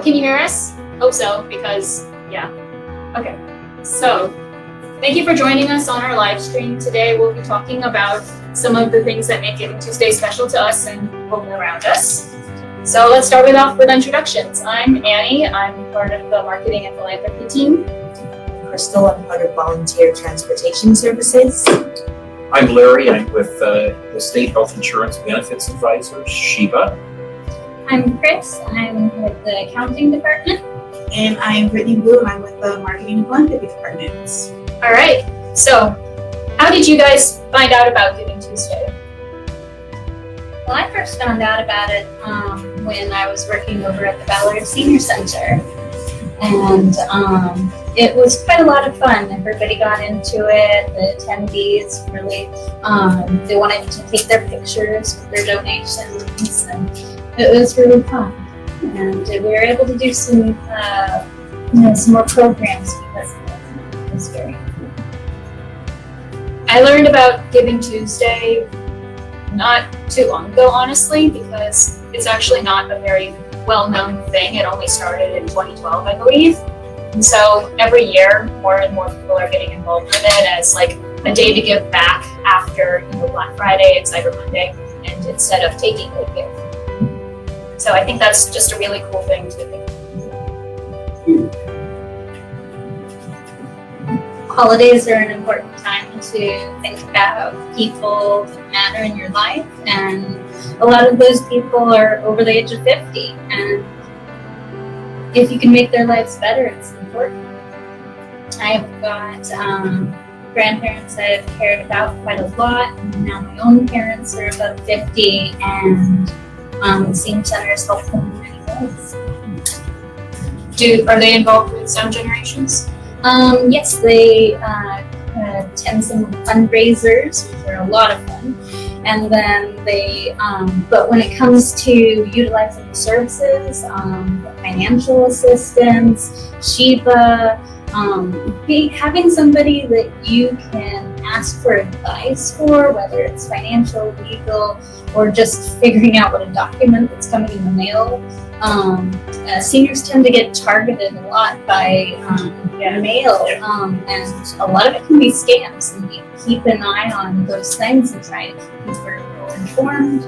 Hello, can you hear us? Hope so, because, yeah. Okay, so thank you for joining us on our live stream today. We'll be talking about some of the things that make Giving Tuesday special to us and people around us. So let's start off with introductions. I'm Annie. I'm part of the marketing and philanthropy team. Crystal, I'm part of volunteer transportation services. I'm Larry. I'm with the State Health Insurance Benefits Advisor, Sheba. I'm Chris. I'm with the accounting department. And I'm Brittany Blue, and I'm with the marketing and philanthropy departments. All right. So, how did you guys find out about Giving Tuesday? Well, I first found out about it when I was working over at the Ballard Senior Center, and it was quite a lot of fun. Everybody got into it. The attendees really they wanted to take their pictures with their donations, and it was really fun. And we were able to do some more programs because of it. It was very cool. I learned about Giving Tuesday not too long ago, honestly, because it's actually not a very well-known thing. It only started in 2012, I believe. And so every year, more and more people are getting involved with it as like a day to give back after Black Friday and Cyber Monday, and instead of taking, they give. So I think that's just a really cool thing to think. Holidays are an important time to think about people that matter in your life, and a lot of those people are over the age of 50, and if you can make their lives better, it's important. I've got grandparents I've cared about quite a lot, and now my own parents are about 50, and the senior centers help them in many ways. Are they involved with Sound Generations? Yes, they attend some fundraisers, which are a lot of fun. And then they, but when it comes to utilizing the services, financial assistance, Sheba, having somebody that you can ask for advice for, whether it's financial, legal, or just figuring out what a document that's coming in the mail. Seniors tend to get targeted a lot by mail, and a lot of it can be scams, and we keep an eye on those things and try to keep people informed.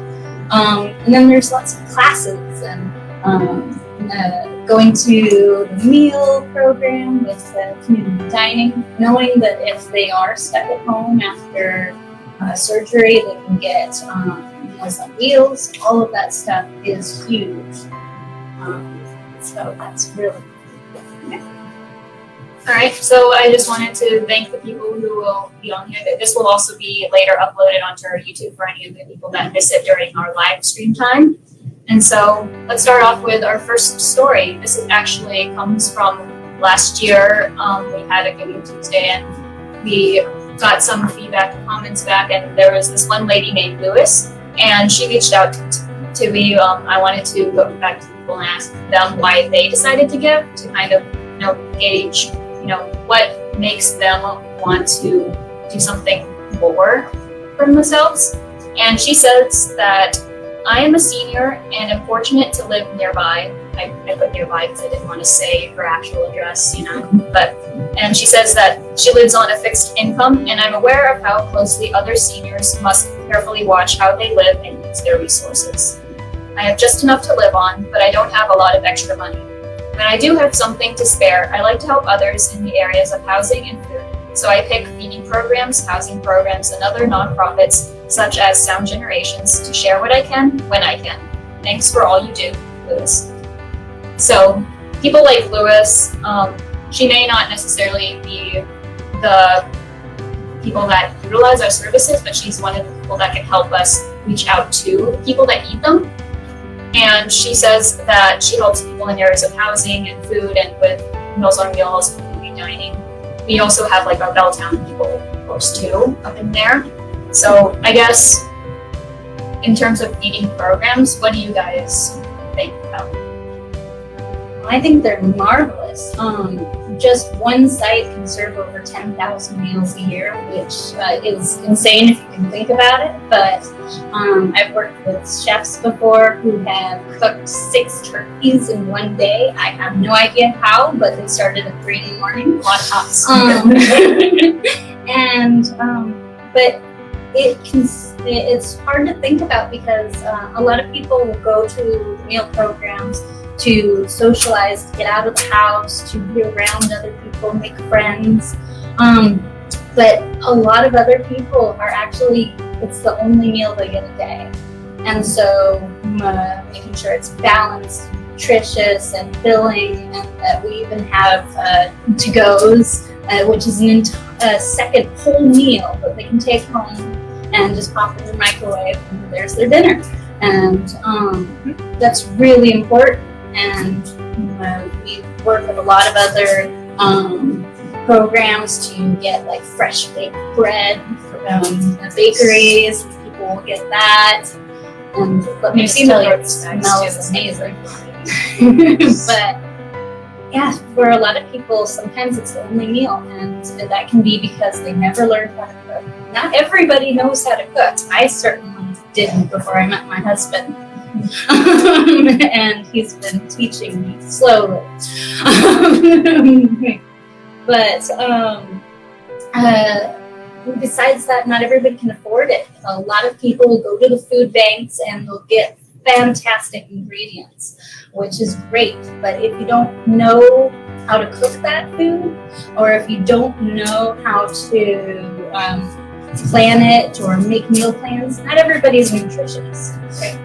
And then there's lots of classes and going to the meal program with community dining, knowing that if they are stuck at home after surgery, they can get Meals on Wheels. All of that stuff is huge. So that's really cool. All right, so I just wanted to thank the people who will be on here. This will also be later uploaded onto our YouTube for any of the people that miss it during our live stream time. And so let's start off with our first story. This actually comes from last year. We had a Giving Tuesday, and we got some feedback and comments back, and there was this one lady named Lewis, and she reached out to me. I wanted to go back to people and ask them why they decided to give, to kind of gauge what makes them want to do something more for themselves. And she says that I am a senior and am fortunate to live nearby. I put nearby because I didn't want to say her actual address, and she says that she lives on a fixed income, and I'm aware of how closely other seniors must carefully watch how they live and use their resources. I have just enough to live on, but I don't have a lot of extra money. When I do have something to spare, I like to help others in the areas of housing and food. So I pick feeding programs, housing programs, and other nonprofits such as Sound Generations to share what I can when I can. Thanks for all you do, Lewis. So people like Lewis, she may not necessarily be the people that utilize our services, but she's one of the people that can help us reach out to people that need them. And she says that she helps people in areas of housing and food and with Meals on Wheels, community dining. We also have like our Belltown people, of course, too, up in there. So I guess in terms of feeding programs, what do you guys think about? I think they're marvelous. Just one site can serve over 10,000 meals a year, which is insane if you can think about it. But I've worked with chefs before who have cooked 6 turkeys in one day. I have no idea how, but they started at 3 in the morning. A lot of hops. But it's hard to think about because a lot of people will go to meal programs to socialize, to get out of the house, to be around other people, make friends. But a lot of other people are actually, it's the only meal they get a day. And so making sure it's balanced, nutritious, and filling, and that we even have to-goes, which is a second whole meal that they can take home and just pop in the microwave, and there's their dinner. And that's really important. And we work with a lot of other programs to get like fresh baked bread from bakeries. People will get that. And let me just tell you, it smells amazing. But yeah, for a lot of people, sometimes it's the only meal, and that can be because they never learned how to cook. Not everybody knows how to cook. I certainly didn't before I met my husband. And he's been teaching me slowly. But besides that, not everybody can afford it. A lot of people will go to the food banks and they'll get fantastic ingredients, which is great. But if you don't know how to cook that food, or if you don't know how to plan it or make meal plans, not everybody's a nutritionist. Right?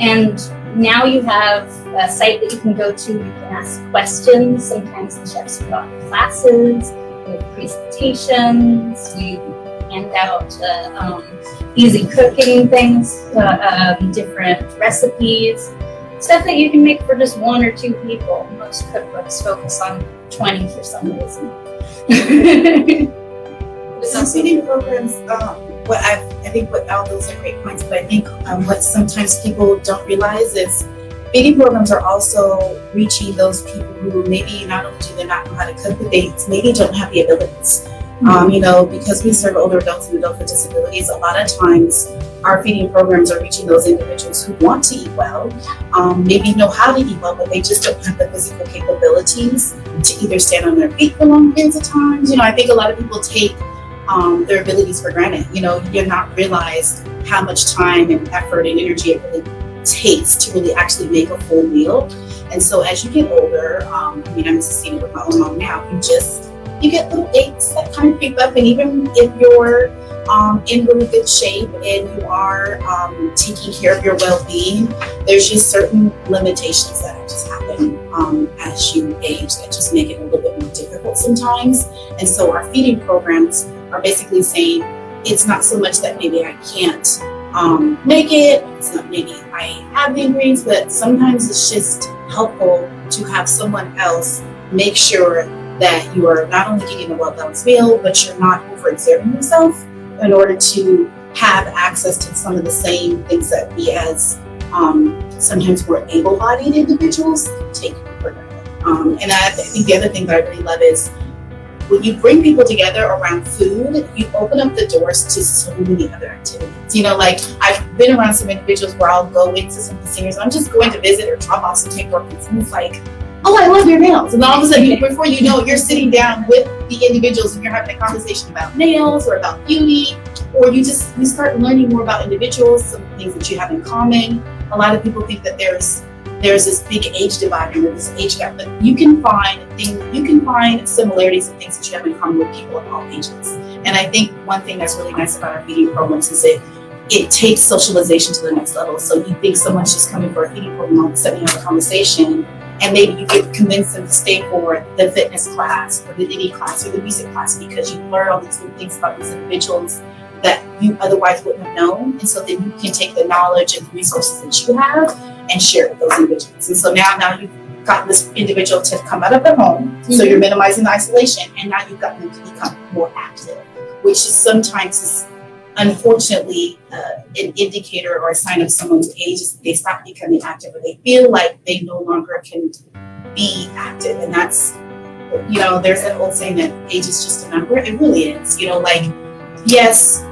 And now you have a site that you can go to, you can ask questions. Sometimes the chefs put on classes, we have presentations, we hand out easy cooking things, different recipes, stuff that you can make for just 1 or 2 people. Most cookbooks focus on 20 for some reason. Some feeding programs, I think what all those are great points, but I think what sometimes people don't realize is feeding programs are also reaching those people who maybe not only do they not know how to cook, but they maybe don't have the abilities. Because we serve older adults and adults with disabilities, a lot of times our feeding programs are reaching those individuals who want to eat well, maybe know how to eat well, but they just don't have the physical capabilities to either stand on their feet for long periods of time. I think a lot of people take their abilities for granted. You're not realize how much time and effort and energy it really takes to really actually make a full meal. And so as you get older, I'm succeeding with my own mom now, you get little aches that kind of creep up. And even if you're in really good shape and you are taking care of your well-being, there's just certain limitations that just happen as you age that just make it a little bit more difficult sometimes. And so our feeding programs are basically saying it's not so much that maybe I can't make it, it's not maybe I have the ingredients, but sometimes it's just helpful to have someone else make sure that you are not only getting a well-balanced meal, but you're not overexerting yourself in order to have access to some of the same things that we as sometimes more able-bodied individuals take for granted. And I think the other thing that I really love is when you bring people together around food, you open up the doors to so many other activities. I've been around some individuals where I'll go into some seniors, I'm just going to visit or drop off some takeout, and it's like, oh, I love your nails. And all of a sudden, before you know it, you're sitting down with the individuals and you're having a conversation about nails or about beauty, or you start learning more about individuals, some things that you have in common. A lot of people think that there's this big age divide or this age gap, but you can find similarities and things that you have in common with people of all ages. And I think one thing that's really nice about our feeding programs is it takes socialization to the next level. So you think someone's just coming for a feeding program, all of a sudden you have a conversation, and maybe you could convince them to stay for the fitness class or the knitting class or the music class because you learn all these new things about these individuals that you otherwise wouldn't have known. And so then you can take the knowledge and resources that you have and share it with those individuals. And so now you've gotten this individual to come out of their home, so you're minimizing the isolation, and now you've gotten them to become more active, which is sometimes unfortunately, an indicator or a sign of someone's age is they stop becoming active or they feel like they no longer can be active. And that's, there's that old saying that age is just a number. It really is. Yes,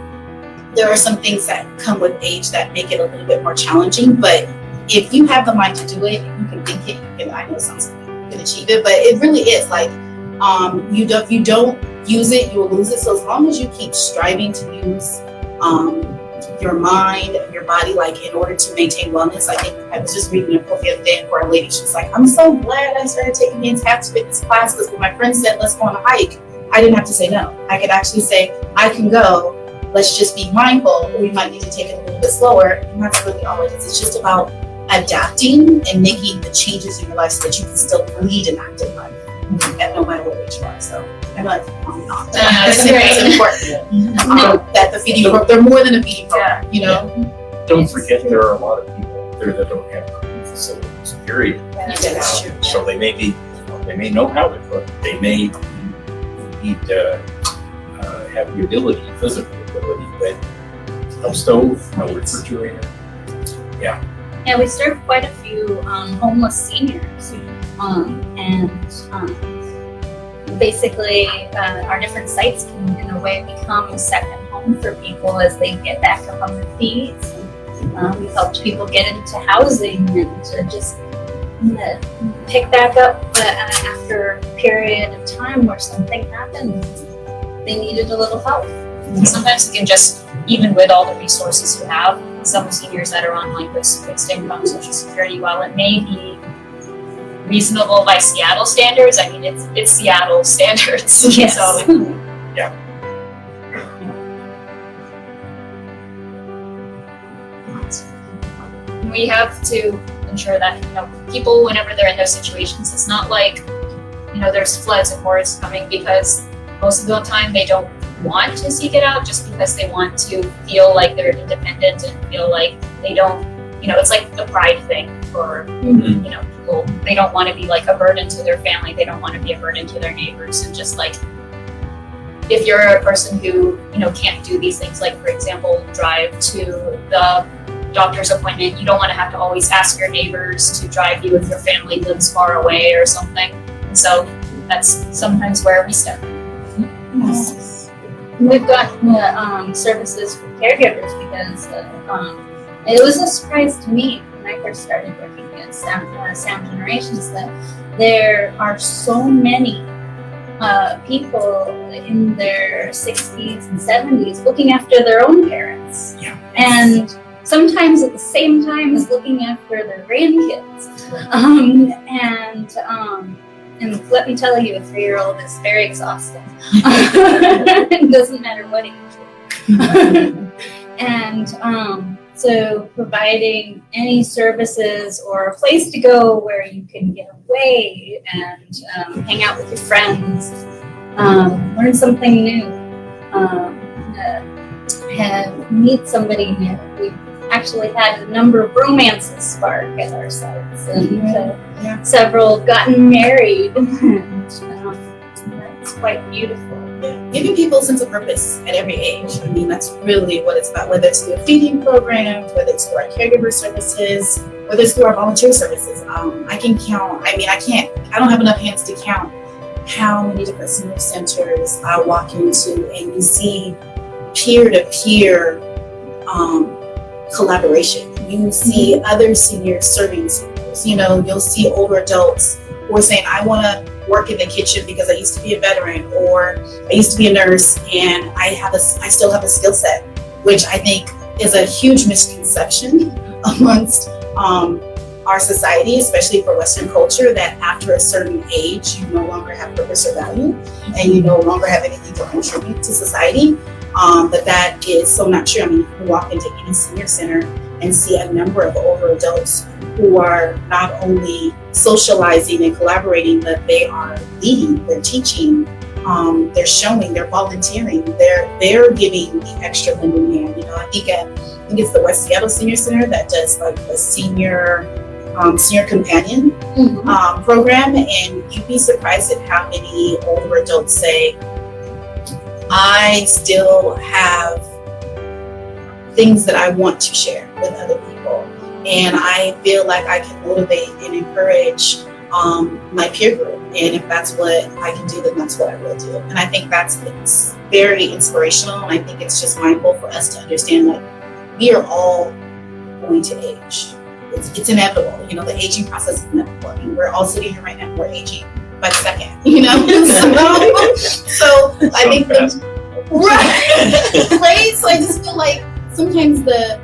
there are some things that come with age that make it a little bit more challenging, but if you have the mind to do it, you can think it, I know it sounds like you can achieve it, but it really is like, you don't use it, you'll lose it. So as long as you keep striving to use your mind, your body, like in order to maintain wellness. I think I was just reading a quote the other day for a lady. She was like, I'm so glad I started taking the Intact Fitness class, because when my friend said, let's go on a hike, I didn't have to say no. I could actually say, I can go, let's just be mindful. We might need to take it a little bit slower. And that's really all it is. It's just about adapting and making the changes in your life so that you can still lead an active life, at no matter what age you are. So I'm like, I'm not. That's It's important that the feeding program, they're more than a feeding program, Don't forget there are a lot of people there that don't have cooking facilities, period. That's true. So they may know how to cook, they may need to have the ability, physical ability, but no stove, no refrigerator. Yeah, we serve quite a few homeless seniors, and basically our different sites can, in a way, become a second home for people as they get back up on their feet. We've helped people get into housing and to just pick back up after a period of time where something happened. They needed a little help. Sometimes you can just, even with all the resources you have, some seniors that are on like this fixed income Social Security, while it may be reasonable by Seattle standards, I mean it's Seattle standards. Yes. So we have to ensure that people, whenever they're in those situations, it's not like there's floods and hordes coming, because most of the time they don't want to seek it out, just because they want to feel like they're independent and feel like they don't, it's like the pride thing for people. They don't want to be like a burden to their family, they don't want to be a burden to their neighbors. And just like, if you're a person who can't do these things, like for example drive to the doctor's appointment, you don't want to have to always ask your neighbors to drive you if your family lives far away or something. And so that's sometimes where we step in. Yes. We've got services for caregivers, because it was a surprise to me when I first started working at Sound Generations that there are so many people in their 60s and 70s looking after their own parents. Yeah. And sometimes at the same time as looking after their grandkids. And let me tell you, a 3-year-old is very exhausting. It doesn't matter what age. And so providing any services or a place to go where you can get away and hang out with your friends, learn something new, meet somebody new. We've actually had a number of romances spark at our sites, and several gotten married. That's quite beautiful. Giving people a sense of purpose at every age. I mean, that's really what it's about, whether it's through a feeding program, whether it's through our caregiver services, whether it's through our volunteer services. I can count, I don't have enough hands to count how many different senior centers I walk into, and you see peer-to-peer collaboration. You see other seniors serving seniors. You'll see older adults who are saying, I want to work in the kitchen because I used to be a veteran, or I used to be a nurse, and I still have a skill set, which I think is a huge misconception amongst our society, especially for Western culture, that after a certain age, you no longer have purpose or value, and you no longer have anything to contribute to society. But that is so not true. I mean, you can walk into any senior center and see a number of older adults who are not only socializing and collaborating, but they are leading, they're teaching, they're showing, they're volunteering, they're giving the extra lending hand. I think it's the West Seattle Senior Center that does like the senior companion program, and you'd be surprised at how many older adults say, I still have things that I want to share with other people. And I feel like I can motivate and encourage my peer group. And if that's what I can do, then that's what I will do. And I think it's very inspirational. And I think it's just mindful for us to understand that we are all going to age. It's inevitable. The aging process is inevitable. I mean, we're all sitting here right now, we're aging by the second, so I think right. So I just feel like sometimes the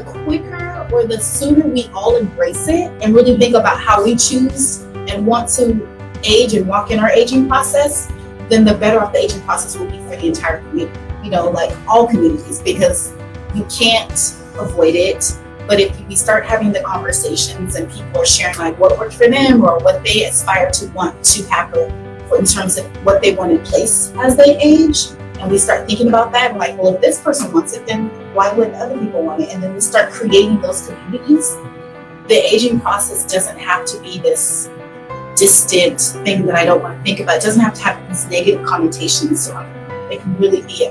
quicker or the sooner we all embrace it and really think about how we choose and want to age and walk in our aging process, then the better off the aging process will be for the entire community, like all communities, because you can't avoid it. But if we start having the conversations and people are sharing like what worked for them or what they aspire to want to happen in terms of what they want in place as they age, and we start thinking about that and like, well, if this person wants it, then why wouldn't other people want it? And then we start creating those communities. The aging process doesn't have to be this distant thing that I don't want to think about. It doesn't have to have these negative connotations on it. It can really be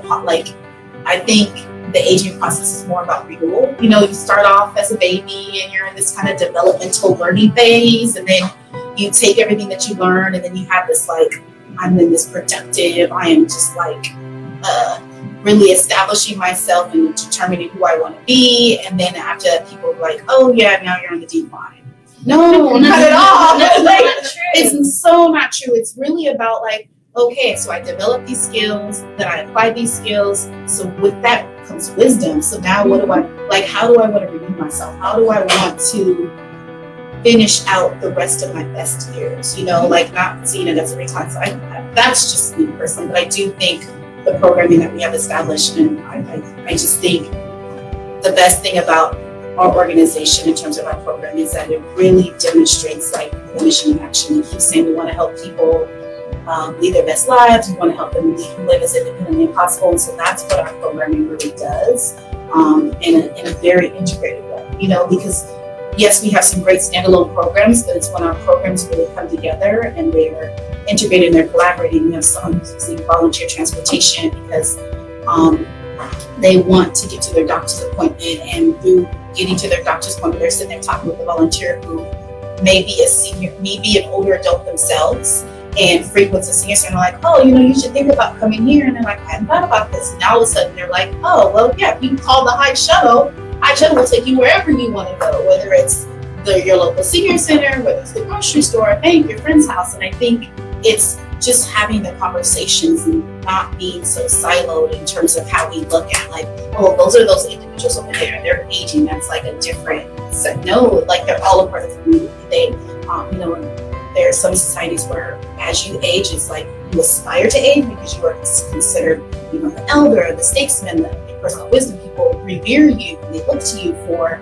I think the aging process is more about renewal. You start off as a baby and you're in this kind of developmental learning phase, and then you take everything that you learn, and then you have this I'm in this productive, I am just really establishing myself and determining who I want to be. And then after that, people are like, oh yeah, now you're on the decline. No, not at all. It's so not true. It's really about okay, so I developed these skills, then I applied these skills. So with that comes wisdom. So now what do how do I want to renew myself? How do I want to finish out the rest of my best years? Not seeing it as a retire. So that's just me personally, but I do think the programming that we have established, and I just think the best thing about our organization in terms of our program is that it really demonstrates the mission in action. We keep saying we want to help people lead their best lives. We want to help them live as independently as possible. And so that's what our programming really does in a very integrated way, because yes, we have some great standalone programs, but it's when our programs really come together and they're integrated and they're collaborating. We have some using volunteer transportation because they want to get to their doctor's appointment, and through getting to their doctor's appointment, they're sitting there talking with a volunteer who may be a senior, maybe an older adult themselves, and frequents a senior center, like, oh, you should think about coming here. And they're like, I hadn't thought about this. And now all of a sudden they're like, oh, well, yeah, if you can call the High Shuttle will take you wherever you want to go, whether it's your local senior center, whether it's the grocery store, a bank, your friend's house. And I think it's just having the conversations and not being so siloed in terms of how we look at oh, those are those individuals over there, they're aging, that's a different set. No, they're all a part of the community. They, there are some societies where as you age, it's you aspire to age because you are considered, the elder, the statesman, the person of wisdom. People revere you, they look to you for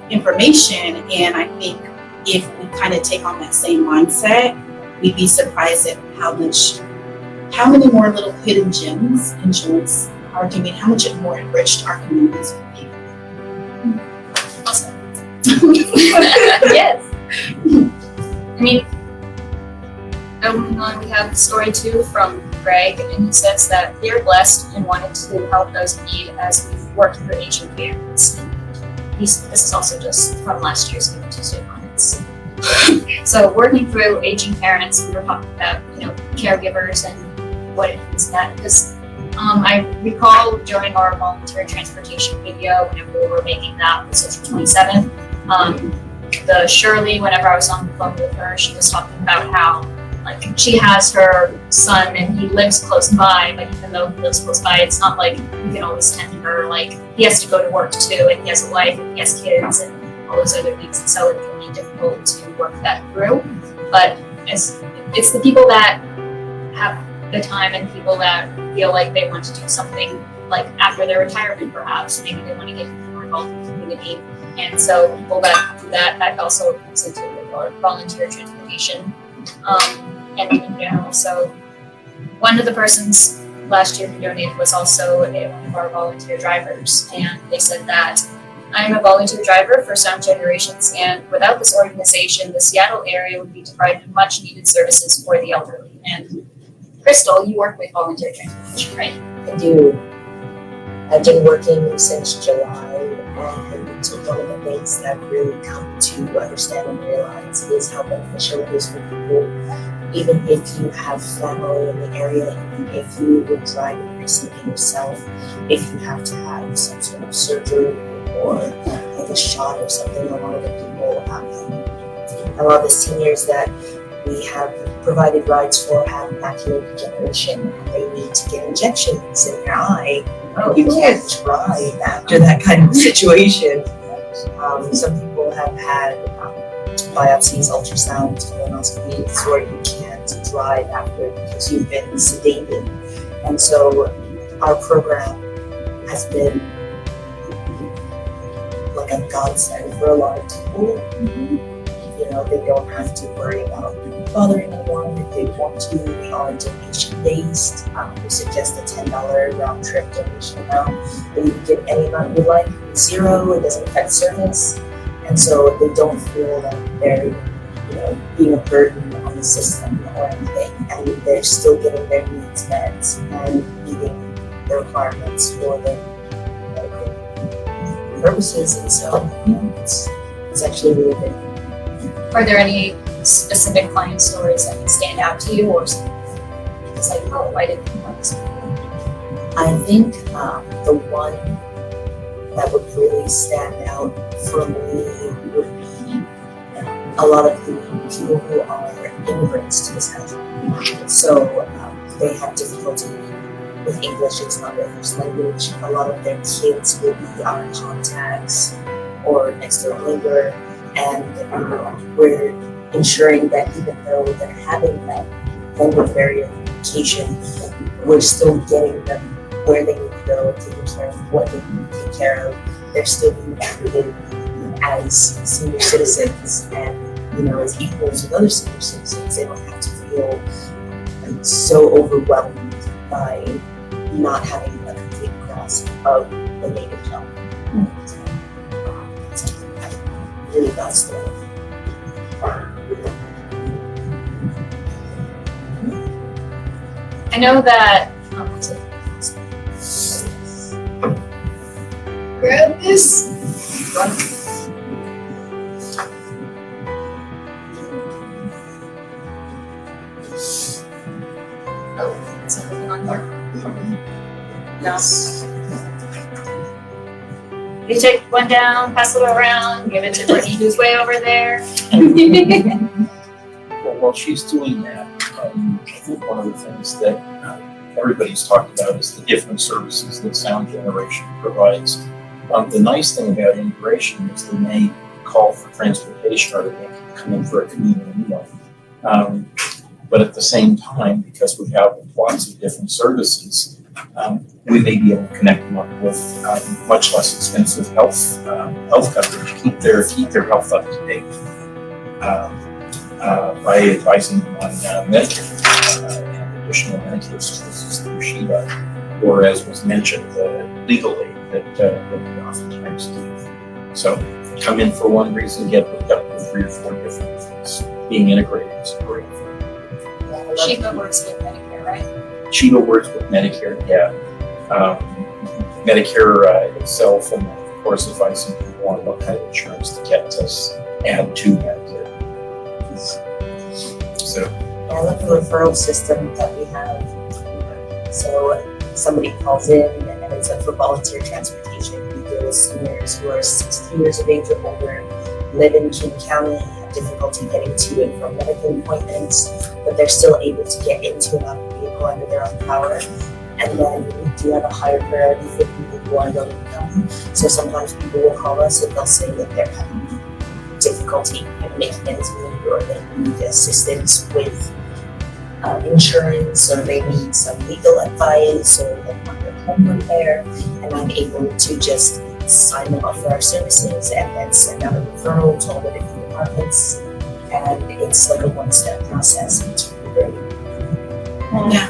information. And I think if we kind of take on that same mindset, we'd be surprised at how many more little hidden gems influence our community, how much more enriched our communities would be. Awesome. Yes. I mean, moving on, we have story 2 from Greg, and he says that they're blessed and wanted to help those in need as we've worked through aging parents. This is also just from last year's Give Tuesday comments. So working through aging parents, we were talking about caregivers and what it means that, because I recall during our volunteer transportation video, whenever we were making that with Social 27, the Shirley, whenever I was on the phone with her, she was talking about how she has her son and he lives close by, but even though he lives close by, it's not like you can always tend to her. He has to go to work too, and he has a wife, and he has kids, and all those other needs, and so it can be difficult to work that through. But it's the people that have the time and people that feel like they want to do something after their retirement, perhaps maybe they want to get more involved in the community. And so people that do that also comes into our volunteer transportation. And in general, so one of the persons last year who donated was also one of our volunteer drivers, and they said that I'm a volunteer driver for Sound Generations, and without this organization, the Seattle area would be deprived of much needed services for the elderly. And Crystal, you work with volunteer transportation, right? I do. I've been working since July, and one of the things that I've really come to understand and realize is how beneficial it is for people. Even if you have family in the area, even if you would drive recently yourself, if you have to have some sort of surgery or like a shot or something, a lot of the people, a lot of the seniors that we have provided rides for have macular degeneration, and they need to get injections in their eye. You can't drive after that kind of situation. Some people have had biopsies, ultrasounds, colonoscopies, where you can't drive after because you've been sedated. And so our program has been like a godsend for a lot of people. You know, they don't have to worry about bothering anyone if they want to. We are donation based. We suggest a $10 round trip donation amount. But you can give any amount you like, zero, it doesn't affect service. And so they don't feel like they're, you know, being a burden on the system or anything. And they're still getting their needs met and meeting the requirements for the medical purposes. And so it's actually really good. Are there any specific client stories that can stand out to you, or it's like, oh, why didn't you want this? I think the one that would really stand out for me would be a lot of the people who are immigrants to this country. So they have difficulty with English, it's not their first language. A lot of their kids will be our contacts or next door neighbor, and we're ensuring that even though they're having that language barrier communication, we're still getting them where they need to go, taking care of what they need to take care of. They're still being treated as senior citizens and, you know, as equals with other senior citizens. They don't have to feel so overwhelmed by not having a complete grasp of the native tongue. Really does that. I know that. Grab this. Oh, is everything on here? Yes. You take one down, pass it around, give it to Brittany, who's way over there. Well, while she's doing that, I think one of the things that everybody's talked about is the different services that sound generation provides. The nice thing about integration is they may call for transportation or they may come in for a communal meal. But at the same time, because we have lots of different services, we may be able to connect them up with much less expensive health coverage, keep their health up to date by advising them on Medicare and additional Medicare services through SHIVA, or as was mentioned, the legal aid that we oftentimes give. So come in for one reason, get hooked up with 3 or 4 different things. Being integrated is great. Shiva works with Medicare, right? Shiva works with Medicare, yeah. Medicare itself, and of course advising people on what kind of insurance to get us add to Medicare. So I love the referral system that we have. So somebody calls in and it's for volunteer transportation. We deal with seniors who are 60 years of age or older, live in King County, have difficulty getting to and from medical appointments, but they're still able to get into and out of the vehicle under their own power. And then we do have a higher priority for people who are low income. So sometimes people will call us and they'll say that they're having difficulty in making ends meet, or they need assistance with insurance, or they need some legal advice, or they want their home repair, and I'm able to just sign them up for our services and then send out a referral to all the different departments, and it's like a one-step process. It's really great. Yeah.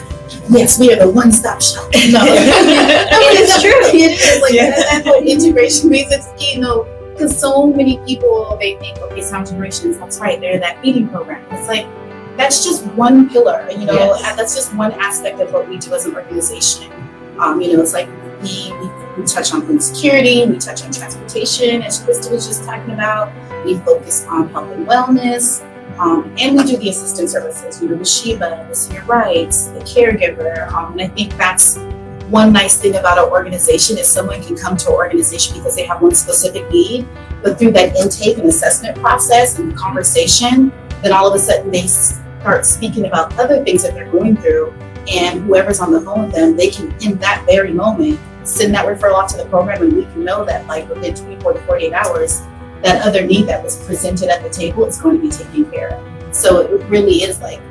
Yes, we are the one-stop shop. No, It's true. It is like that's what integration means. It's, you know, because so many people, they think, okay, sound generations, that's right, they're that feeding program. It's like, that's just one pillar, you know, Yes. that's just one aspect of what we do as an organization. You know, it's like we We touch on food security, we touch on transportation, as Krista was just talking about. We focus on health and wellness, and we do the assistance services, the Sheba, the senior rights, the caregiver. And I think that's one nice thing about our organization is someone can come to our organization because they have one specific need, but through that intake and assessment process and conversation, then all of a sudden they start speaking about other things that they're going through, and whoever's on the phone with them, they can, in that very moment, send that referral out to the program, and we can know that like within 24 to 48 hours, that other need that was presented at the table is going to be taken care of. So it really is like,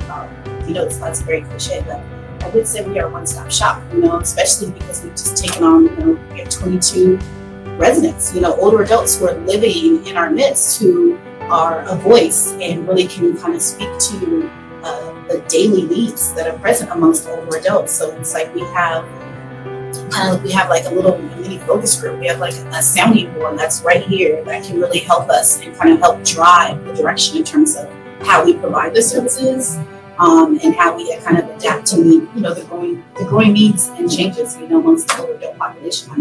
it sounds very cliche, but I would say we are a one-stop shop, especially because we've just taken on, we have 22 residents, older adults who are living in our midst who are a voice and really can kind of speak to the daily needs that are present amongst older adults. So it's like we have like a little mini focus group. We have like a sounding board that's right here that can really help us and kind of help drive the direction in terms of how we provide the services, and how we kind of adapt to meet, the growing needs and changes, amongst the older adult population. I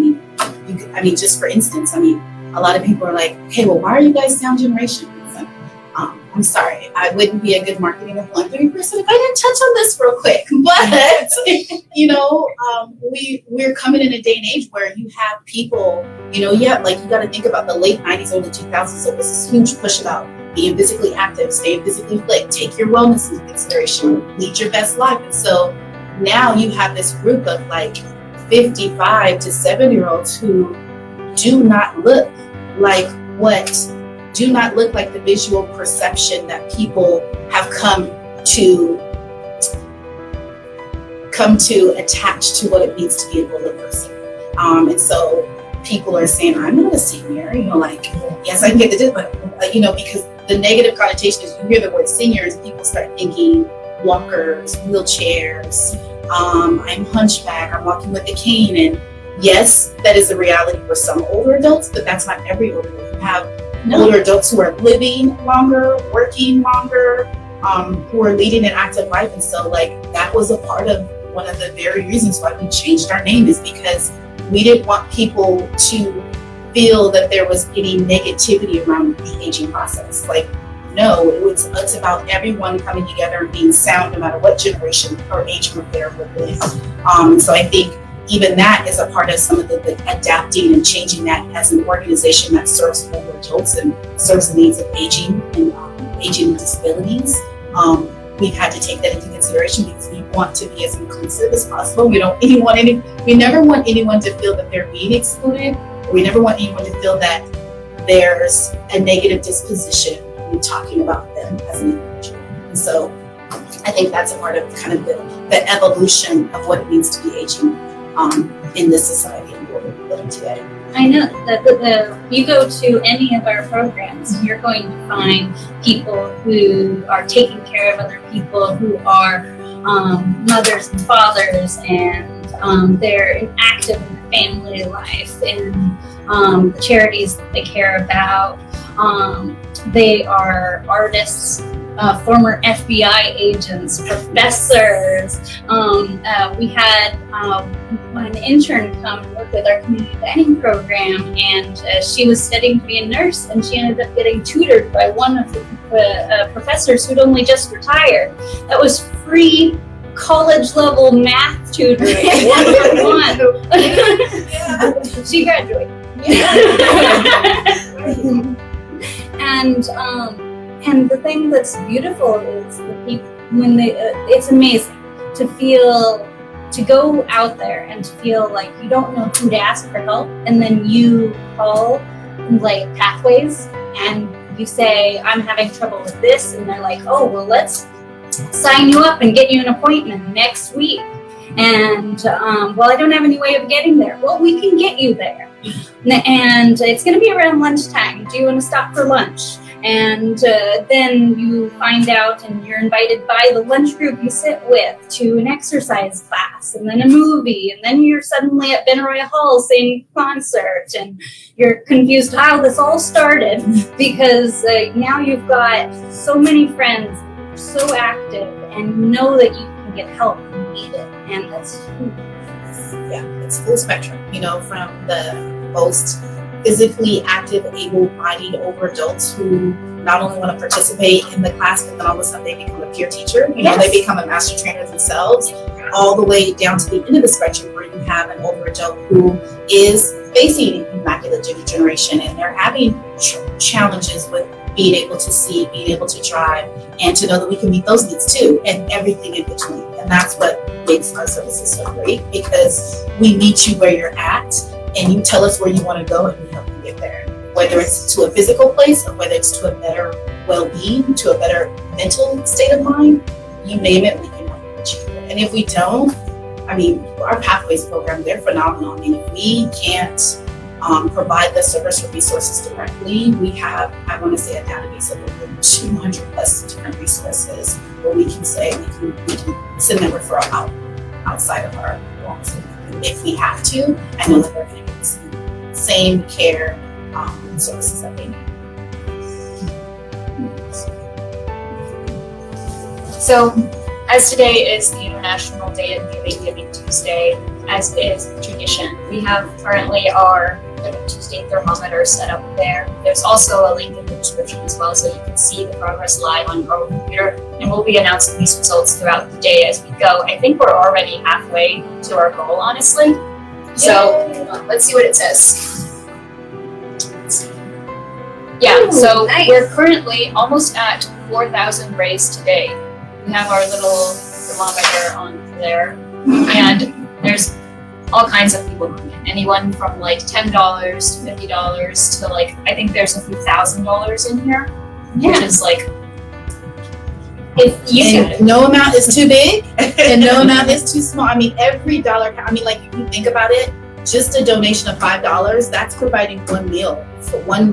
mean, just for instance, a lot of people are like, hey, well, why are you guys Sound Generation? I'm sorry, I wouldn't be a good marketing or philanthropy person if I didn't touch on this real quick. But we're coming in a day and age where you have people, you got to think about the late 90s, early 2000s. So it was this huge push about being physically active, staying physically fit, take your wellness into consideration, lead your best life. And so now you have this group of like 55 to 7-year-olds who do not look like the visual perception that people have come to attach to what it means to be an older person. And so people are saying, I'm not a senior, yes, I can get the dip, but, because the negative connotation is you hear the word seniors, people start thinking walkers, wheelchairs, I'm hunchback, I'm walking with a cane. And yes, that is a reality for some older adults, but that's not every older adult. You have older adults who are living longer, working longer, who are leading an active life. And so that was a part of one of the very reasons why we changed our name, is because we didn't want people to feel that there was any negativity around the aging process. No, it's about everyone coming together and being sound no matter what generation or age group they're with. So I think even that is a part of some of the adapting and changing that as an organization that serves older adults and serves the needs of aging and aging and disabilities. We've had to take that into consideration because we want to be as inclusive as possible. We never want anyone to feel that they're being excluded. We never want anyone to feel that there's a negative disposition when talking about them as an individual. And so I think that's a part of kind of the evolution of what it means to be aging in this society and where we're living today. I know that you go to any of our programs, you're going to find people who are taking care of other people, who are mothers and fathers, and they're active in the family life and the charities that they care about. They are artists, former FBI agents, professors. We had an intern come and work with our community dining program, and she was studying to be a nurse, and she ended up getting tutored by one of the professors who'd only just retired. That was free college level math tutoring, 1-on-1. She graduated. And the thing that's beautiful is the people, it's amazing to go out there and to feel like you don't know who to ask for help, and then you call Pathways and you say, I'm having trouble with this, and they're like, oh, well, let's sign you up and get you an appointment next week. And well, I don't have any way of getting there. Well, we can get you there. And it's going to be around lunchtime. Do you want to stop for lunch? And then you find out, and you're invited by the lunch group you sit with to an exercise class, and then a movie, and then you're suddenly at Benaroya Hall seeing a concert, and you're confused how this all started, because now you've got so many friends, so active, and know that you can get help if you need it, and that's huge. it's full spectrum, from the most physically active, able-bodied older adults who not only want to participate in the class, but then all of a sudden they become a peer teacher. They become a master trainer themselves, all the way down to the end of the spectrum where you have an older adult who is facing macular degeneration and they're having challenges with being able to see, being able to drive, and to know that we can meet those needs too, and everything in between. And that's what makes our services so great, because we meet you where you're at, and you tell us where you want to go, and we help you get there. Whether it's to a physical place, or whether it's to a better well-being, to a better mental state of mind, you name it, we can help you achieve it. And if we don't, our Pathways program, they're phenomenal. If we can't provide the service or resources directly, we have, I want to say, a database of over 200 plus different resources where we can say we can send them referral out outside of our walls. If we have to, I know that they're going to get the same care and services that they need. So, as today is the International Day of Giving Tuesday, as is tradition, we have currently our Giving Tuesday thermometer set up there. There's also a link in the description as well, so you can see the progress live on your own computer, and we'll be announcing these results throughout the day as we go. I think we're already halfway to our goal, honestly. So let's see what it says. Yeah, so nice. We're currently almost at 4,000 raised today. We have our little thermometer on there, and there's all kinds of people doing it. Anyone from like $10 to $50 to like, I think there's a few $1,000s in here, which is like, if you no amount is too big and no amount is too small. Every dollar, if you think about it, just a donation of $5, that's providing one meal for one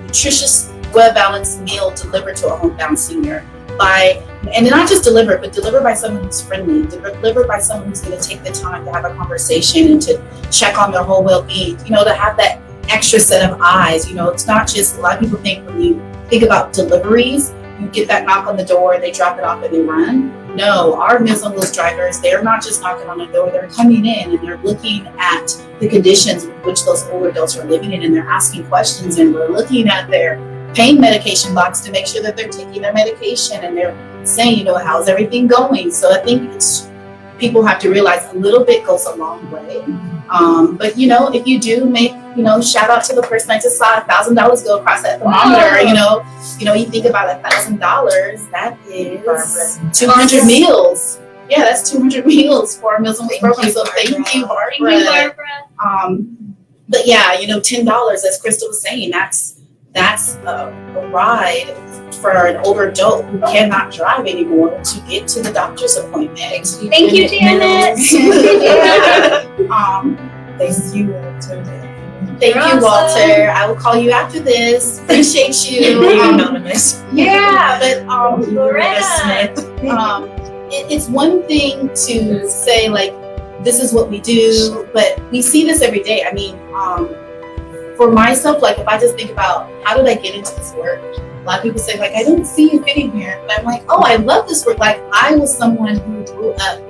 nutritious, well-balanced meal delivered to a homebound senior. And not just delivered, but delivered by someone who's friendly, delivered by someone who's going to take the time to have a conversation and to check on their whole well-being, to have that extra set of eyes. It's not just, a lot of people think when you think about deliveries, you get that knock on the door, they drop it off and they run. No, our Meals on Wheels drivers, they're not just knocking on the door, they're coming in and they're looking at the conditions in which those older adults are living in, and they're asking questions, and we're looking at their pain medication box to make sure that they're taking their medication, and they're saying, how's everything going? So I think people have to realize a little bit goes a long way. But if you do make, shout out to the person I just saw $1,000 go across that thermometer. You think about $1,000, that is 200 meals. Yeah, that's 200 meals for our Meals on Wheels program. So thank you, Barbara. Thank you, Barbara. But yeah, $10, as Crystal was saying, that's a ride for an older adult who cannot drive anymore to get to the doctor's appointment. Thank you, Janet. Thank you, Walter. Thank you, Walter. I will call you after this. Appreciate you. Anonymous. Yeah, but Loretta. it's one thing to say like, this is what we do, but we see this every day. For myself, like if I just think about how did I get into this work? A lot of people say like, I don't see you fitting here. But I'm like, oh, I love this work. Like I was someone who grew up,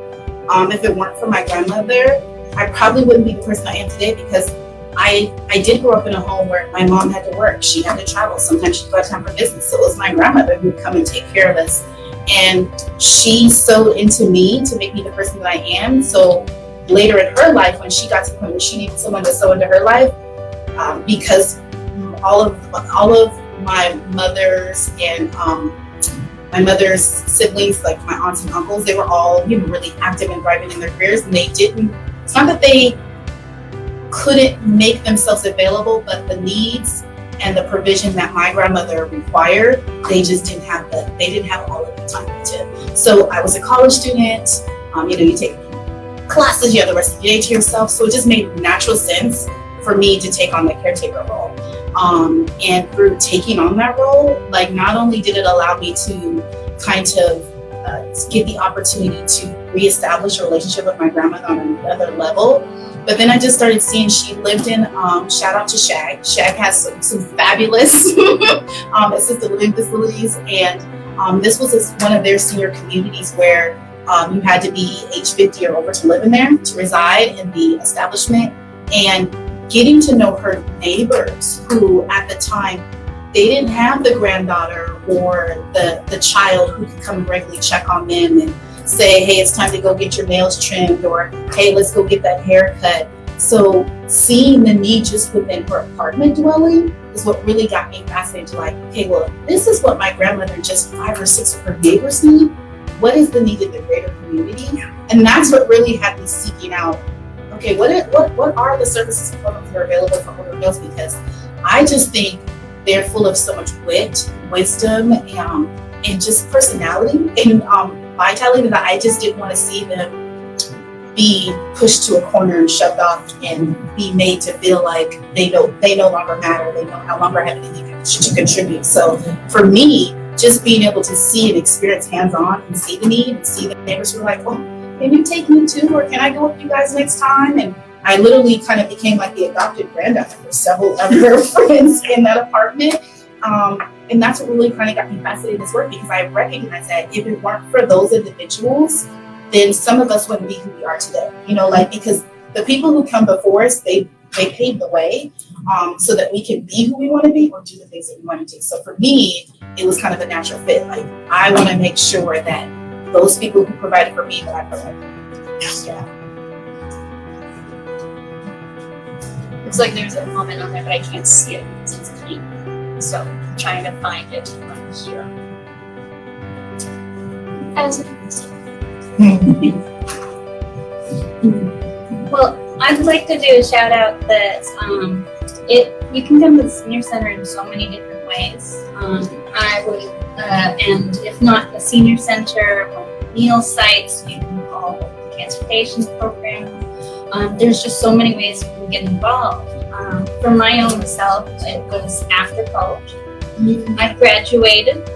if it weren't for my grandmother, I probably wouldn't be the person I am today, because I did grow up in a home where my mom had to work. She had to travel. Sometimes she got time for business. So it was my grandmother who would come and take care of us. And she sewed into me to make me the person that I am. So later in her life, when she got to the point where she needed someone to sew into her life, because all of my mother's and my mother's siblings, like my aunts and uncles, they were all really active and thriving in their careers, and it's not that they couldn't make themselves available, but the needs and the provision that my grandmother required, they just didn't have all of the time to. So I was a college student. You take classes, you have the rest of your day to yourself, so it just made natural sense for me to take on the caretaker role. And through taking on that role, like not only did it allow me to kind of get the opportunity to reestablish a relationship with my grandmother on another level, but then I just started seeing she lived in, shout out to Shag. Shag has some fabulous assisted living facilities, and this was one of their senior communities where You had to be age 50 or over to live in there, to reside in the establishment. And getting to know her neighbors who at the time, they didn't have the granddaughter or the child who could come regularly check on them and say, hey, it's time to go get your nails trimmed, or hey, let's go get that haircut. So seeing the need just within her apartment dwelling is what really got me fascinated to like, okay, well, this is what my grandmother and just 5 or 6 of her neighbors need. What is the need of the greater community? And that's what really had me seeking out, okay, what are the services and programs that are available for older adults? Because I just think they're full of so much wit, wisdom, and just personality and vitality that I just didn't want to see them be pushed to a corner and shoved off and be made to feel like they no longer matter. They no longer have anything to contribute. So for me, just being able to see and experience hands-on and see the need and see the neighbors who are like, well, can you take me too? Or can I go with you guys next time? And I literally kind of became like the adopted granddaughter for several of her friends in that apartment. And that's what really kind of got me fascinated in this work, because I recognize that if it weren't for those individuals, then some of us wouldn't be who we are today. You know, like, because the people who come before us, they paved the way so that we can be who we want to be or do the things that we want to do. So for me, it was kind of a natural fit. Like, I want to make sure that those people who provided for me, that I provide. Yeah. It's like there's a comment on there, but I can't see it because it's clean. So I'm trying to find it on here. As you can see. Well, I'd like to do a shout out that you can come to the senior center in so many different ways. I would, and if not the senior center, meal sites, you can call the transportation program. There's just so many ways you can get involved. For my own self, it was after college. I graduated,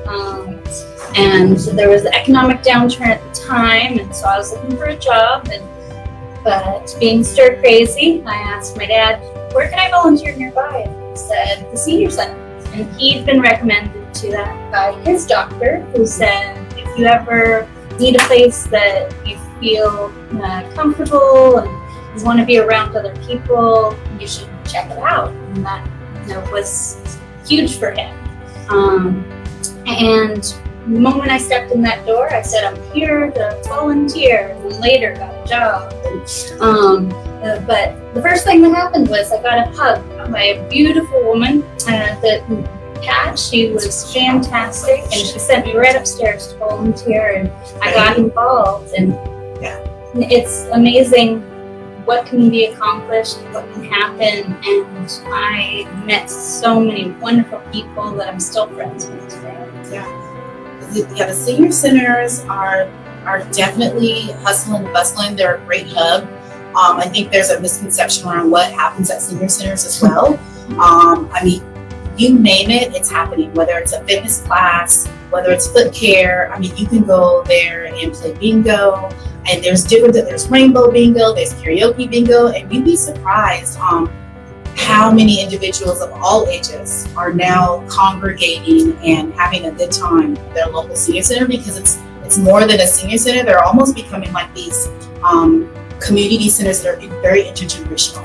and there was the economic downturn at the time, and so I was looking for a job. But being stir crazy, I asked my dad, where can I volunteer nearby? And he said, the senior center. And he'd been recommended to that by his doctor, who said, if you ever need a place that you feel comfortable and you want to be around other people, you should check it out. And that was huge for him. And the moment I stepped in that door, I said, I'm here to volunteer, and then later got a job. But the first thing that happened was I got a hug by a beautiful woman Kat. She was fantastic, and she sent me right upstairs to volunteer, and I got involved. And it's amazing what can be accomplished, what can happen, and I met so many wonderful people that I'm still friends with today. The senior centers are definitely hustling and bustling. They're a great hub. I think there's a misconception around what happens at senior centers as well. I mean, you name it, it's happening, whether it's a fitness class, whether it's foot care. I mean, you can go there and play bingo, and there's rainbow bingo, there's karaoke bingo, and you'd be surprised how many individuals of all ages are now congregating and having a good time at their local senior center, because it's more than a senior center. They're almost becoming like these community centers that are very intergenerational,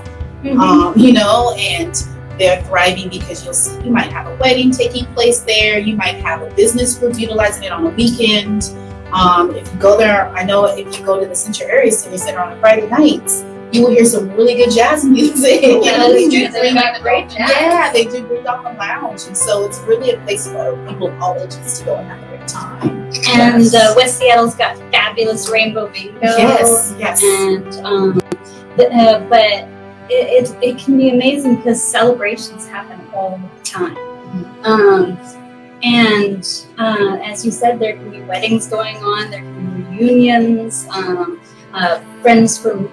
and they're thriving because you might have a wedding taking place there. You might have a business group utilizing it on a weekend. If you go there, I know if you go to the Central Area Senior Center on a Friday nights, you will hear some really good jazz music. They do bring out the lounge, and so it's really a place for people of all ages to go and have a great time. And West Seattle's got fabulous rainbow bingo. Yes. And but it can be amazing because celebrations happen all the time. And as you said, there can be weddings going on, there can be reunions, friends from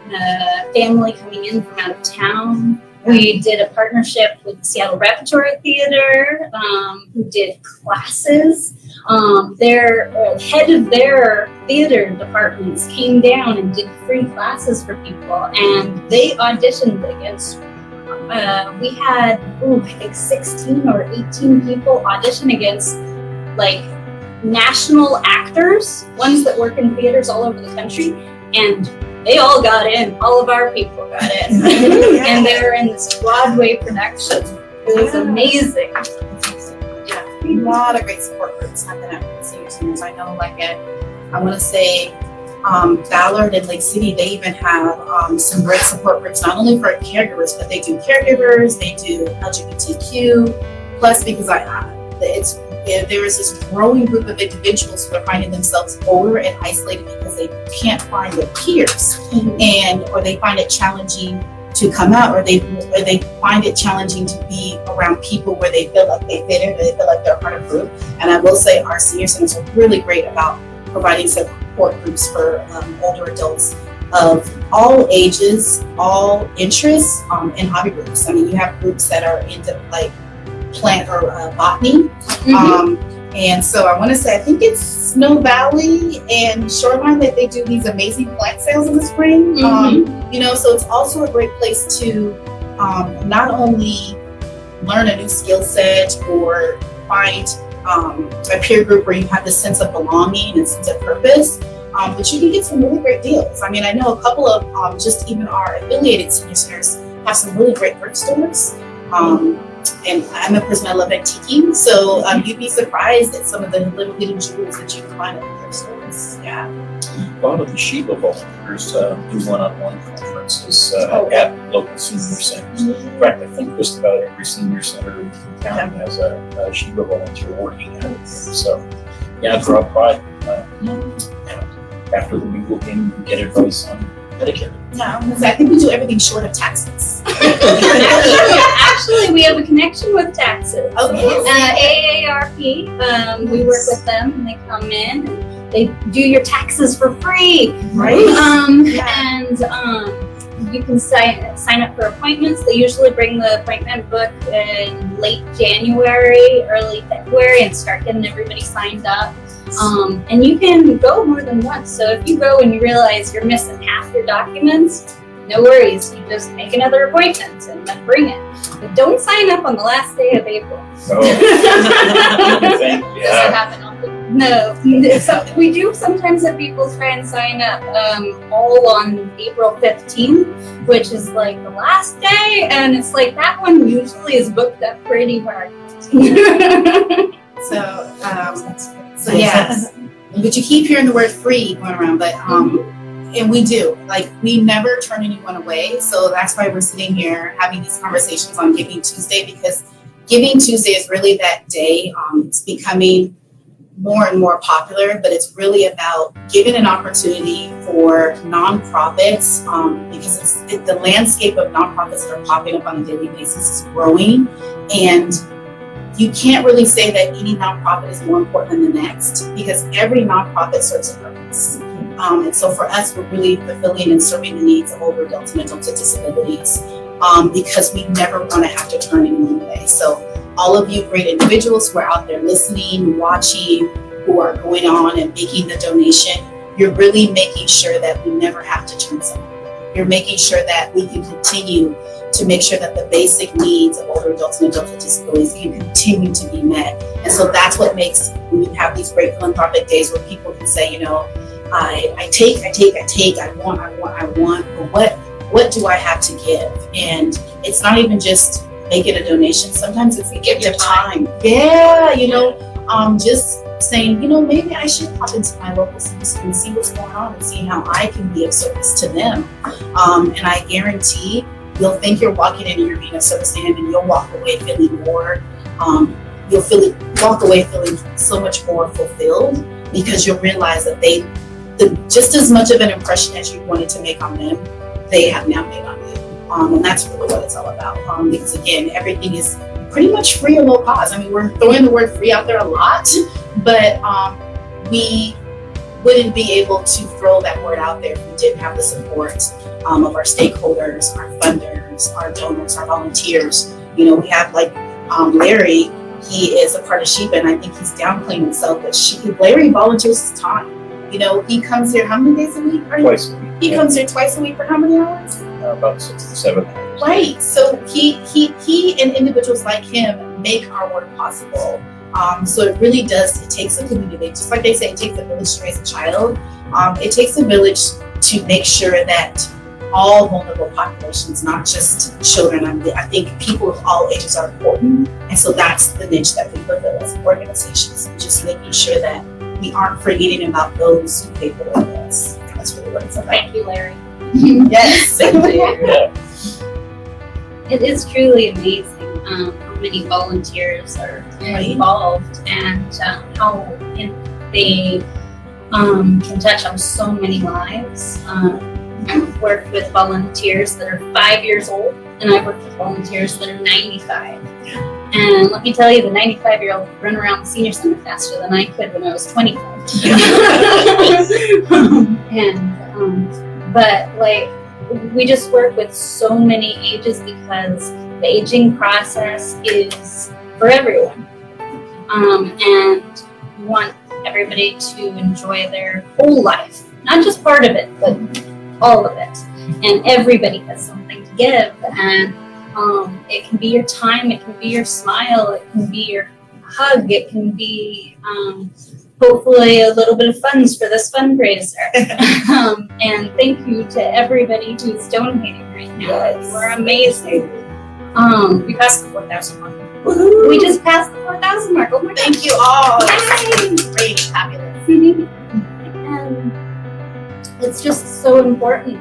family coming in from out of town. We did a partnership with the Seattle Repertory Theater, who did classes. Their head of their theater departments came down and did free classes for people, and they auditioned against. We had, I think 16 or 18 people audition against like national actors, ones that work in theaters all over the country, and they all got in. All of our people got in. And they were in this Broadway production. It was amazing. Yeah, a lot of great support groups happen at senior centers. I know, like I want to say, Ballard and Lake City, they even have some great support groups, not only for caregivers, but they do caregivers, they do LGBTQ plus, because there is this growing group of individuals who are finding themselves older and isolated because they can't find their peers, or they find it challenging to come out, or they find it challenging to be around people where they feel like they fit in, or they feel like they're part of a group. And I will say our senior centers are really great about providing support groups for older adults of all ages, all interests, and hobby groups. I mean, you have groups that are into like plant or botany. And so I want to say, I think it's Snow Valley and Shoreline that they do these amazing plant sales in the spring. You know, so it's also a great place to not only learn a new skill set or find a peer group where you have this sense of belonging and sense of purpose, but you can get some really great deals. I mean, I know a couple of just even our affiliated senior centers have some really great thrift stores. And I'm a person, I love antiquing, so you'd be surprised at some of the little hidden jewels that you can find at the thrift stores. Yeah. A lot of the Sheba volunteers do one-on-one conferences at local senior centers. In fact, I think just about every senior center in town has a Sheba volunteer working at it. So, yeah, drop by after the week game and get advice on Medicare. Yeah, I think we do everything short of taxes. Actually, we have a connection with taxes. AARP, we work with them, and they come in and they do your taxes for free. Right. And you can sign up for appointments. They usually bring the appointment book in late January, early February, and start getting everybody signed up. And you can go more than once. So if you go and you realize you're missing half your documents, no worries. You just make another appointment and then bring it. But don't sign up on the last day of April. Oh. Does that happen often? No. So we do sometimes have people try and sign up all on April 15th, which is like the last day. And it's like that one usually is booked up pretty hard. So yes, but you keep hearing the word free going around, but and we do, like, we never turn anyone away. So that's why we're sitting here having these conversations on Giving Tuesday, because Giving Tuesday is really that day. It's becoming more and more popular, but it's really about giving an opportunity for nonprofits, because the landscape of nonprofits that are popping up on a daily basis is growing, and you can't really say that any nonprofit is more important than the next, because every nonprofit serves a purpose. And so for us, we're really fulfilling and serving the needs of older adults and adults with disabilities, because we never want to have to turn anyone away. So all of you great individuals who are out there listening, watching, who are going on and making the donation, you're really making sure that we never have to turn someone away. You're making sure that we can continue to make sure that the basic needs of older adults and adults with disabilities can continue to be met. And so that's what makes, when you have these great philanthropic days where people can say, you know, I take, I want, but what do I have to give? And it's not even just making a donation. Sometimes it's a gift of time. Yeah, you know, just saying, you know, maybe I should pop into my local center and see what's going on and see how I can be of service to them. And I guarantee you'll think you're walking in and you're being of service to him, and you'll walk away feeling more, walk away feeling so much more fulfilled, because you'll realize that just as much of an impression as you wanted to make on them, they have now made on you. And that's really what it's all about. Because again, everything is pretty much free or low cost. I mean, we're throwing the word free out there a lot, but we wouldn't be able to throw that word out there if we didn't have the support of our stakeholders, our funders, our donors, our volunteers. You know, we have like Larry, he is a part of Sheba, and I think he's downplaying himself, but Larry volunteers his time. You know, he comes here how many days a week? Twice a week. He comes here twice a week for how many hours? About 6 to 7 hours. Right. So he and individuals like him make our work possible. So it really does, it takes a community, just like they say, it takes a village to raise a child. It takes a village to make sure that all vulnerable populations, not just children, I think people of all ages are important. And so that's the niche that we fulfill as organizations, just making sure that we aren't forgetting about those who pay for us. That's really what it's about. Thank you, Larry. Yes, thank you. Yeah. It is truly amazing how many volunteers are involved and how they can touch on so many lives. I've worked with volunteers that are 5 years old, and I've worked with volunteers that are 95. And let me tell you, the 95-year-old run around the senior center faster than I could when I was 25. But like, we just work with so many ages because the aging process is for everyone. And we want everybody to enjoy their whole life, not just part of it, but all of it. And everybody has something to give, and it can be your time, it can be your smile, it can be your hug, it can be hopefully a little bit of funds for this fundraiser. And thank you to everybody who's donating right now. Yes. You are amazing. We passed the 4,000 mark. Woohoo! We just passed the 4,000 mark. Oh my God. Thank you all. Yay! Great, fabulous. And it's just so important.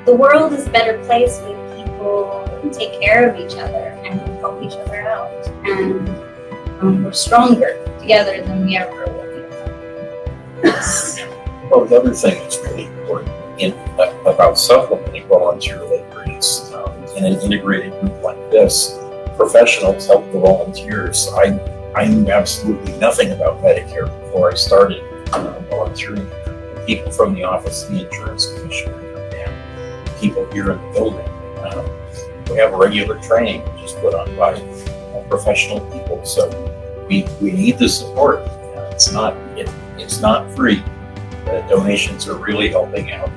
The world is a better place when people take care of each other and help each other out. And we're stronger together than we ever will be. Well, the other thing that's really important about supplementing volunteer labor is in an integrated group like this, professionals help the volunteers. I knew absolutely nothing about Medicare before I started volunteering. People from the Office of the Insurance Commissioner and people here in the building. We have regular training, which is put on by professional people. So we need the support. It's not free. Donations are really helping out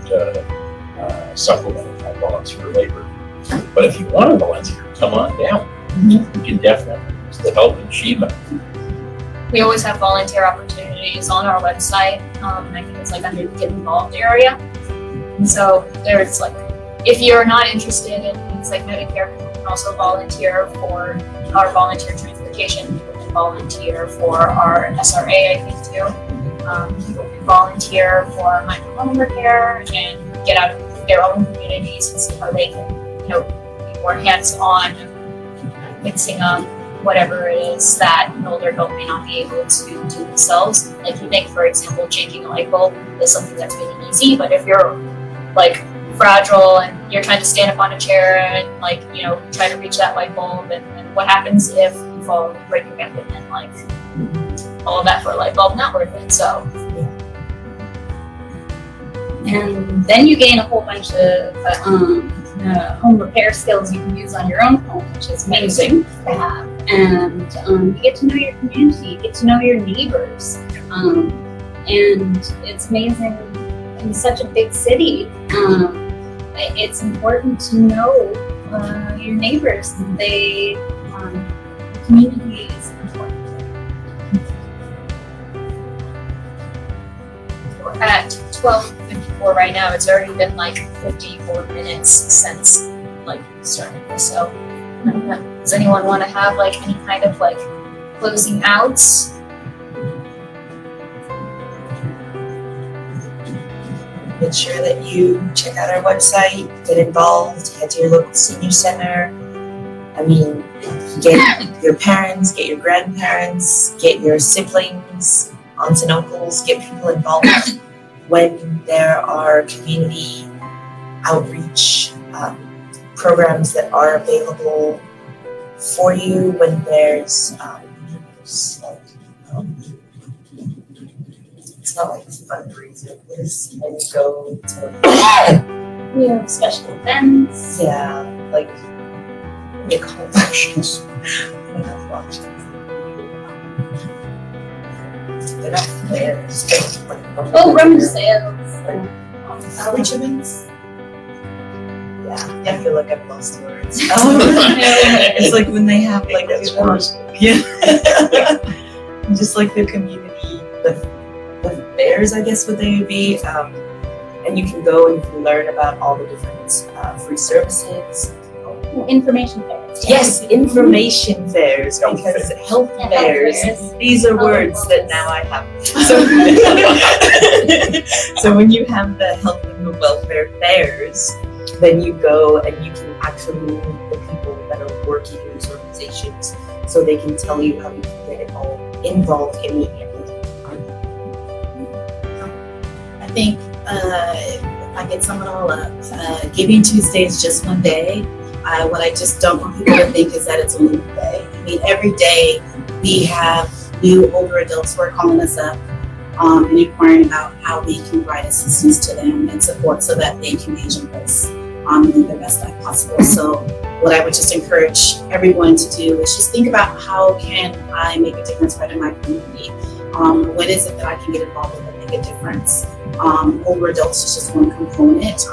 supplementing that volunteer labor. But if you want to volunteer, come on down. You can definitely use the help in Sheba. We always have volunteer opportunities on our website. I think it's like under the Get Involved area. And so there's like, if you're not interested in things like Medicare, people can also volunteer for our volunteer transportation. People can volunteer for our SRA, I think too. People can volunteer for minor home repair and get out of their own communities and see how they can, be more hands-on fixing up whatever it is that an older adult may not be able to do themselves. Like you think, for example, changing a light bulb is something that's really easy, but if you're like fragile and you're trying to stand up on a chair and try to reach that light bulb, and what happens if you fall and break your hip, and like all of that for a light bulb, not worth it. So And then you gain a whole bunch of home repair skills you can use on your own home, which is amazing to have. And you get to know your community, you get to know your neighbors. And it's amazing in such a big city. It's important to know your neighbors. Community is important. we're at 12:54 right now. It's already been like 54 minutes since starting this. So does anyone want to have any kind of closing outs? Make sure that you check out our website, get involved, head to your local senior center. Get your parents, get your grandparents, get your siblings, aunts and uncles, get people involved when there are community outreach programs that are available for you, when there's it's not like a fundraiser, there's when you go to We have special events. like they call it auctions. They're not fairs. Oh, rummage sales. Outreach events. Yeah, I feel like I've lost words. It's like when they have like That's the- worse. yeah, just like the community, the fairs, I guess what they would be. And you can go and you can learn about all the different free services. Information fairs. Yes, information fairs, Health because fairs. health Yeah, health fairs, fairs. these are Oh, words that wellness. now I have. So, so when you have the health and the welfare fairs, then you go and you can actually meet the people that are working in these organizations, so they can tell you how you can get involved immediately. I think if I could sum it all up, Giving Tuesday is just one day. What I just don't want people to think is that it's only one day. I mean, every day we have new older adults who are calling us up and inquiring about how we can provide assistance to them and support so that they can age in place and live their best life possible. So what I would just encourage everyone to do is just think about how can I make a difference right in my community? What is it that I can get involved with and make a difference? Older adults is just one component.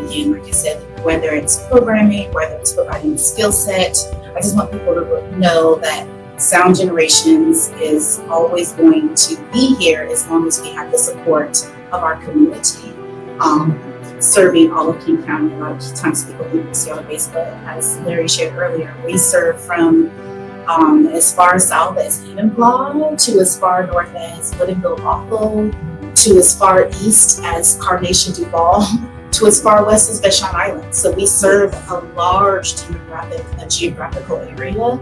Again, like I said, whether it's programming, whether it's providing a skill set, I just want people to know that Sound Generations is always going to be here as long as we have the support of our community. Serving all of King County, a lot of times people who see on Facebook, as Larry shared earlier, we serve from as far south as Enumclaw to as far north as Woodinville, Bothell, to as far east as Carnation, Duval, to as far west as Vashon Island. So we serve a large geographical area.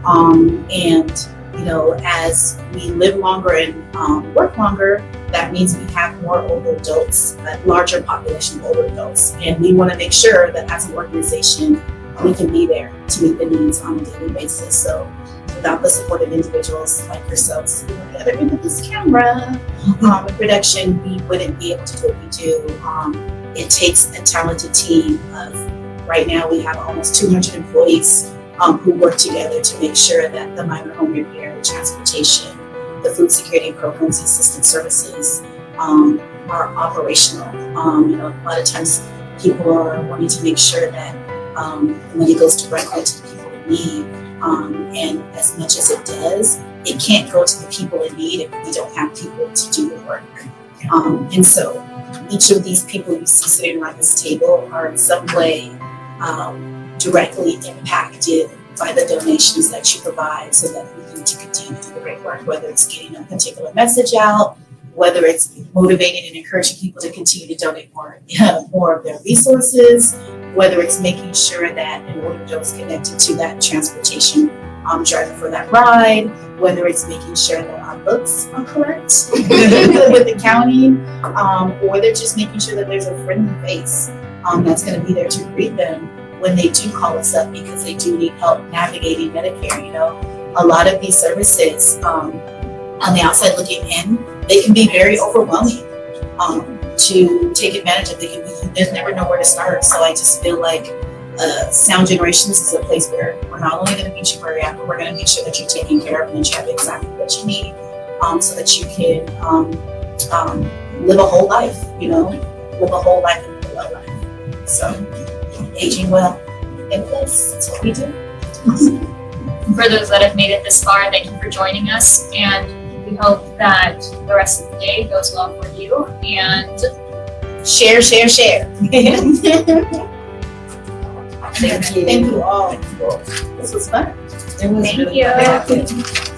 And, you know, as we live longer and work longer, that means we have more older adults, a larger population of older adults. And we want to make sure that as an organization, we can be there to meet the needs on a daily basis. So without the support of individuals like yourselves who are the other end of this camera, in production, we wouldn't be able to do what we do. It takes a talented team of, right now we have almost 200 employees who work together to make sure that the minor home repair, the transportation, the food security programs, and assistance services are operational. You know, a lot of times people are wanting to make sure that the money goes directly to the people in need. And as much as it does, it can't go to the people in need if we don't have people to do the work. And so each of these people you see sitting around this table are in some way directly impacted by the donations that you provide so that we can continue to do the great work, whether it's getting a particular message out, whether it's motivating and encouraging people to continue to donate more of their resources, whether it's making sure that an older adult is connected to that transportation driver for that ride, whether it's making sure that our books are correct with the county, or they're just making sure that there's a friendly face that's going to be there to greet them when they do call us up because they do need help navigating Medicare. You know, a lot of these services on the outside looking in, they can be very overwhelming to take advantage of. They never know where to start. So I just feel like Sound Generations is a place where we're not only going to meet you where you're at, but we're going to make sure that you're taken care of and that you have exactly what you need so that you can live a whole life, you know, live a whole life and live a well life. So aging well in place, that's what we do. For those that have made it this far, thank you for joining us, and we hope that the rest of the day goes well for you. And Share. Thank you. Thank you all. This was fun. It was Thank really you. fun.